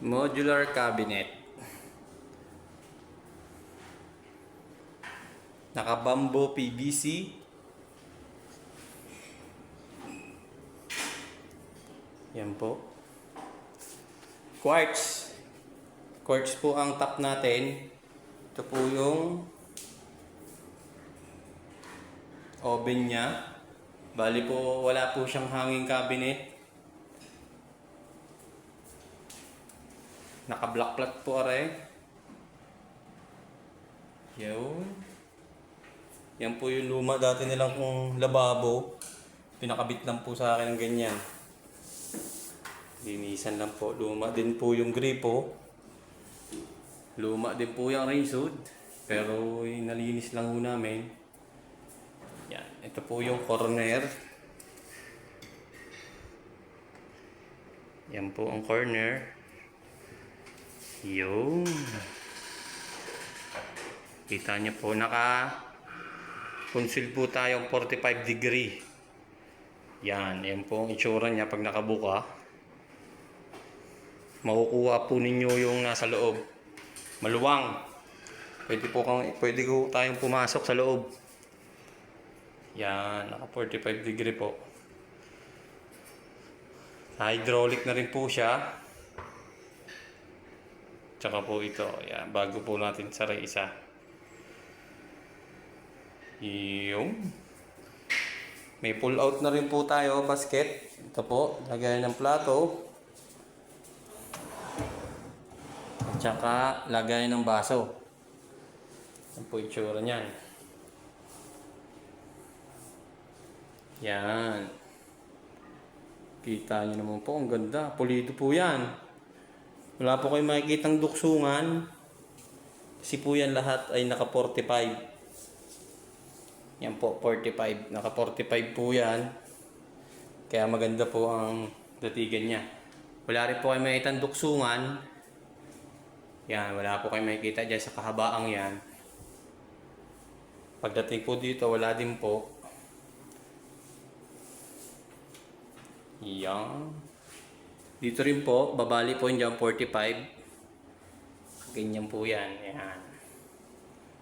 Modular cabinet. Naka-bamboo PVC. Yan po. Quartz. Quartz po ang top natin. Ito po yung oven niya. Bali po, wala po siyang hanging cabinet. Naka-black plate po aray. Yun. Yan po yung luma dati nilang kung lababo. Pinakabit lang po sa akin ng ganyan. Linisan lang po. Luma din po yung gripo. Luma din po yung range hood. Pero nalinis lang po namin. Yan. Ito po yung corner. Yan po ang corner. Yun. Kita niyo po, naka-conceal po tayong 45 degree. Yan. Yan po ang itsura niya pag nakabuka. Makukuha po ninyo yung nasa loob. Maluwang. Pwede ko tayong pumasok sa loob. Yan, naka 45 degree po. Hydraulic na rin po siya. Tsaka po ito, yan, bago po natin saray isa. Yung may pull out na rin po tayo, basket. Ito po, lagay ng plato. At saka lagay ng baso. Yan po itsura niyan. Yan. Kita nyo naman po, ang ganda. Pulido po yan. Wala po kayong makikitang duksungan. Kasi po yan lahat ay naka 45. Yan po, 45. Naka 45 po yan. Kaya maganda po ang datigan niya. Wala rin po kayong makikitang duksungan. Yan, wala po kayong makikita dyan sa kahabaang yan. Pagdating po dito, wala din po. Yan. Dito rin po, babali po yung 45. Ganyan po yan. Yan.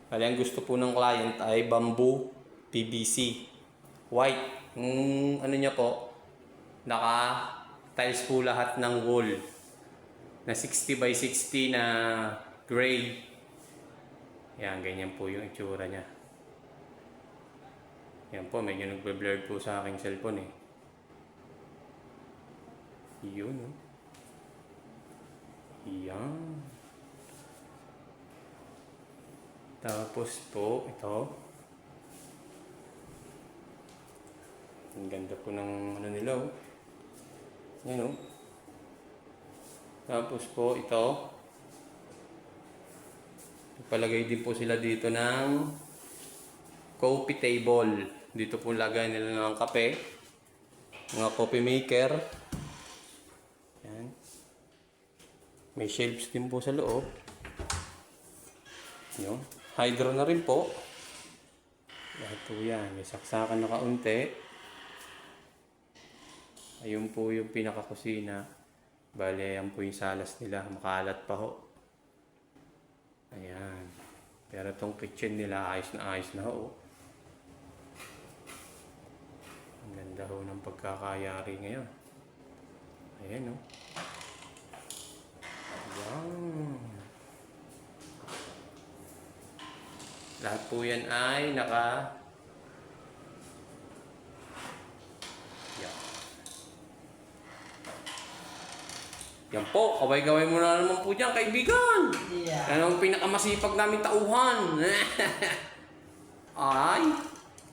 Kaya ang gusto po ng client ay bamboo PVC. White. Ano niya po, naka-tiles po lahat ng wall. Na 60 by 60 na gray. Yan, ganyan po yung itsura niya. Yan po, medyo nagbe-blur po sa aking cellphone eh. Yun, no? Yan. Tapos po, ito. Ang ganda po ng ano nila, oh. Yan, oh. Tapos po, ito. Palagay din po sila dito ng coffee table. Dito po lagay nila ng kape. Mga coffee maker. Yan. May shelves din po sa loob. Yun. Hydro na rin po. Lahat po yan. May saksakan na kaunti. Ayun po yung pinakakusina. Bale, ayan po yung salas nila. Makalat pa ho. Ayan. Pero itong kitchen nila, ayos na ho. Ang ganda ho ng pagkakayari ngayon. Ayan o. Ayan. Lahat po yan ay naka yan po, kaway-kaway mo na naman po dyan, kaibigan. Yeah. Yan ang pinakamasipag namin tauhan. Ay,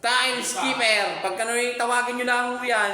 time skipper. Pagka tawagin nyo lang po yan.